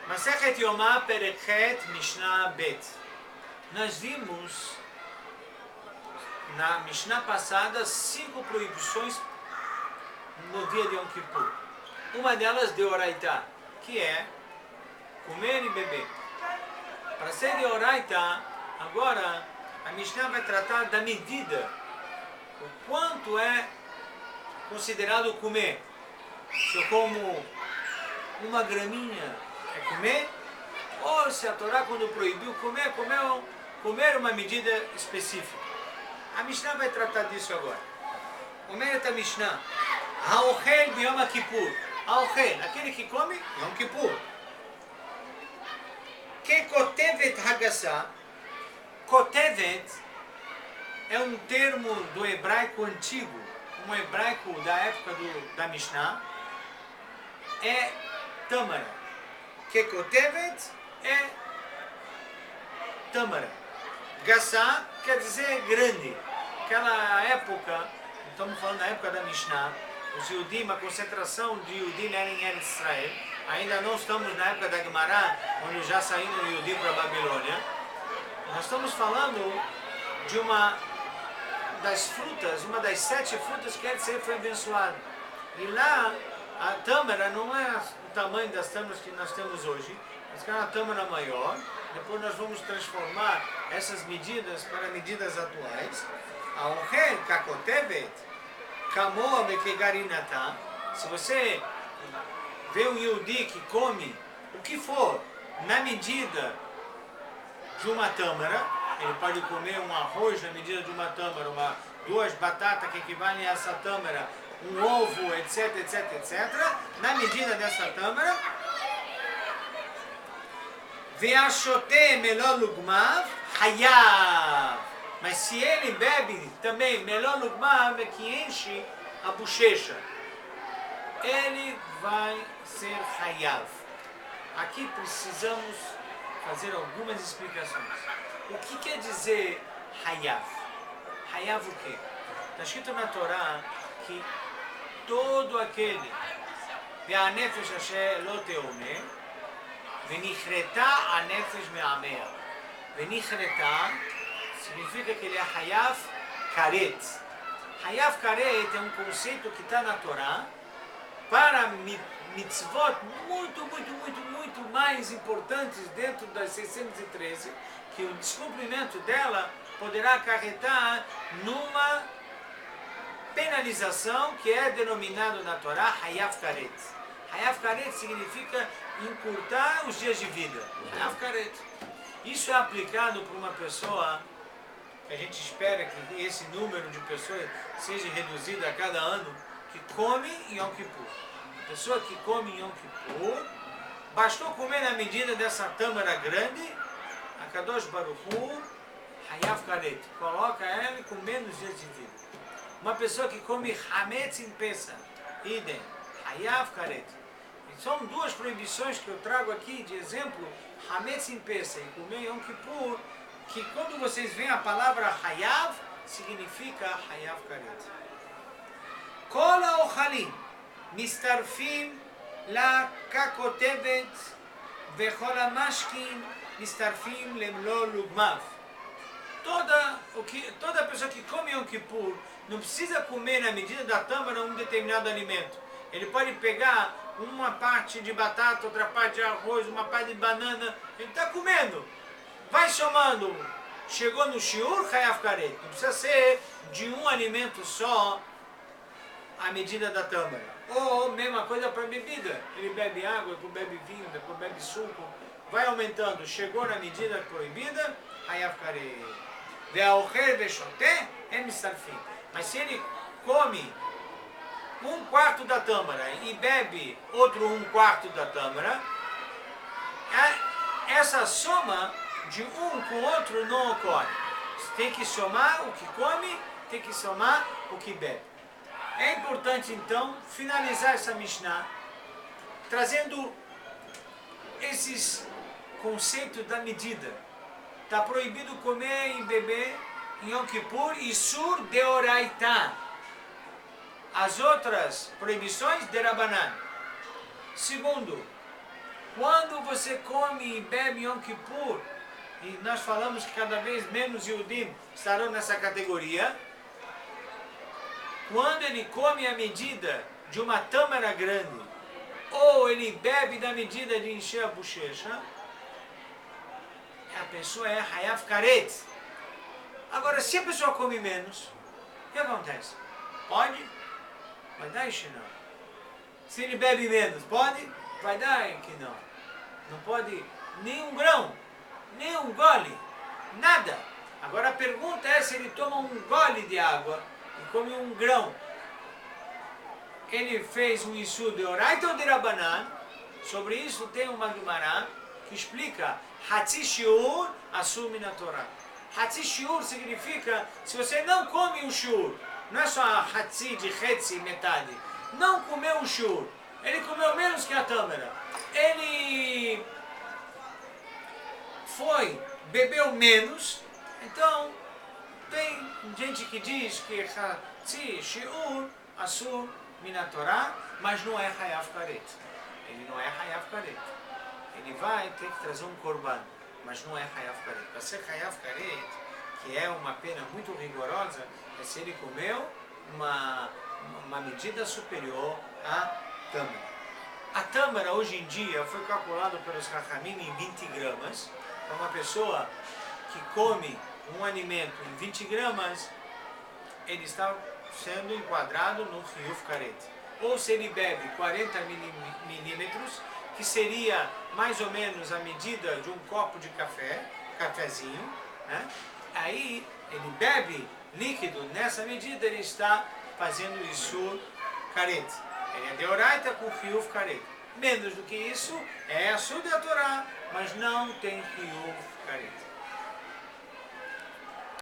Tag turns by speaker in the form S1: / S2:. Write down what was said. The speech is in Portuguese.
S1: Masechet Yomá Perek Het Mishnah Bet. Nós vimos na Mishnah passada 5 proibições no dia de Yom Kippur. Uma delas de Oraitá, que é comer e beber. Para ser de Oraitá, agora a Mishnah vai tratar da medida, o quanto é considerado comer. Se eu como uma graminha, é comer? Ou se a Torá, quando proibiu comer uma medida específica. A Mishnah vai tratar disso agora. Omeret a Mishnah, Haochel B'Yom Kippur. Haochel, aquele que come Yom Kippur. Que Kotevet Hagassá. Kotevet é um termo do hebraico antigo, um hebraico da época da Mishnah, é tâmara. Que Kotevet é tâmara. Gassá quer dizer grande. Aquela época, estamos falando da época da Mishnah, os Yudim, a concentração de Yudim era em Eretz Israel. Ainda não estamos na época da Gemara, onde já saíram Yudim para a Babilônia. Nós estamos falando de uma das frutas, uma das 7 frutas que Eretz Israel foi abençoada. E lá, a tâmara não é o tamanho das tâmaras que nós temos hoje, mas é uma tâmara maior. Depois nós vamos transformar essas medidas para medidas atuais. Aochel kakotevet, kamo bekegarinatá. Se você vê um Yehudi que come o que for na medida de uma tâmara, ele pode comer um arroz na medida de uma tâmara, 2 batatas que equivalem a essa tâmara, um ovo, etc, etc, etc, na medida dessa tâmara. Ve'ashote meló lugmav hayav. Mas se ele bebe também meló lugmav, é que enche a bochecha, ele vai ser hayav. Aqui precisamos fazer algumas explicações. O que quer dizer hayav? Hayav o quê? Está escrito na Torá que todo aquele ve'anefesh asher lo teomeh venichreta anefesh me'amea. Venichreta significa que ele é hayav karet. Hayav karet é um conceito que está na Torá para mitzvot muito mais importantes dentro das 613, que o descumprimento dela poderá acarretar numa penalização que é denominado na Torá Hayav Karet. Hayav Karet significa encurtar os dias de vida. Hayav Karet. Isso é aplicado para uma pessoa, que a gente espera que esse número de pessoas seja reduzido a cada ano, que come em Yom Kippur. A pessoa que come em Yom Kippur, bastou comer na medida dessa tâmara grande, a Kadosh Baruch Hu, Hayav Karet, coloca ela com menos dias de vida. Uma pessoa que come Hametz em Pesach, idem, Hayav Karet. E são 2 proibições que eu trago aqui de exemplo, Hametz em Pesach e comer Yom Kippur, que quando vocês veem a palavra Hayav, significa Hayav Karet. Kol ha'ochalim mistarfim la kakotevet vechol ha'mashkin mistarfim lemlo lugmav. Toda pessoa que come Yom Kippur não precisa comer na medida da tâmara um determinado alimento. Ele pode pegar uma parte de batata, outra parte de arroz, uma parte de banana, ele está comendo. Vai somando. Chegou no shiur Hayav Karet. Não precisa ser de um alimento só a medida da tâmara. Ou mesma coisa para bebida. Ele bebe água, depois bebe vinho, depois bebe suco. Vai aumentando. Chegou na medida proibida, Hayav Karet. Ve'aochel ve'shoteh em mistarfim. Mas se ele come 1/4 da tâmara e bebe outro 1/4 da tâmara, essa soma de um com o outro não ocorre. Você tem que somar o que come, tem que somar o que bebe. É importante então finalizar essa Mishnah trazendo esses conceitos da medida. Está proibido comer e beber em Yom Kippur e sur de Oraitá. As outras proibições de Rabanan. Segundo, Quando você come e bebe Yom Kippur, e nós falamos que cada vez menos Yehudim estarão nessa categoria, quando ele come a medida de uma tâmara grande, ou ele bebe da medida de encher a bochecha, a pessoa é Hayav Karet. Agora, se a pessoa come menos, o que acontece? Pode? Vai dar isso não. Se ele bebe menos, pode? Vai dar que não. Não pode nem um grão, nem um gole, nada. Agora a pergunta é se ele toma um gole de água e come um grão. Ele fez um Isur de Oraita ou de Rabanan. Sobre isso tem uma Gemara que explica Hatzi Shiur Asur Min Torah. Hatzi Shiur significa se você não come um Shiur, não é só a Hatzi de Hetzi, metade. Não comeu um Shiur. Ele comeu menos que a tâmara. Ele bebeu menos. Então, tem gente que diz que Hatzi Shiur Asur Min Torah, mas não é Hayav Karet. Ele não é Hayav Karet. Ele vai ter que trazer um korban, mas não é Hayav Karet. Para ser Hayav Karet, que é uma pena muito rigorosa, é se ele comeu uma medida superior à tâmara. A tâmara, hoje em dia, foi calculado pelos Chachamim em 20 gramas. Para uma pessoa que come um alimento em 20 gramas, ele está sendo enquadrado no Chiyuv Karet. Ou se ele bebe 40 milímetros, que seria mais ou menos a medida de um copo de café, cafezinho, né? Aí ele bebe líquido, nessa medida ele está fazendo Isur Karet. Ele é de Oraita com Chiyuv Karet. Menos do que isso, é Asur de Torá, mas não tem Chiyuv Karet.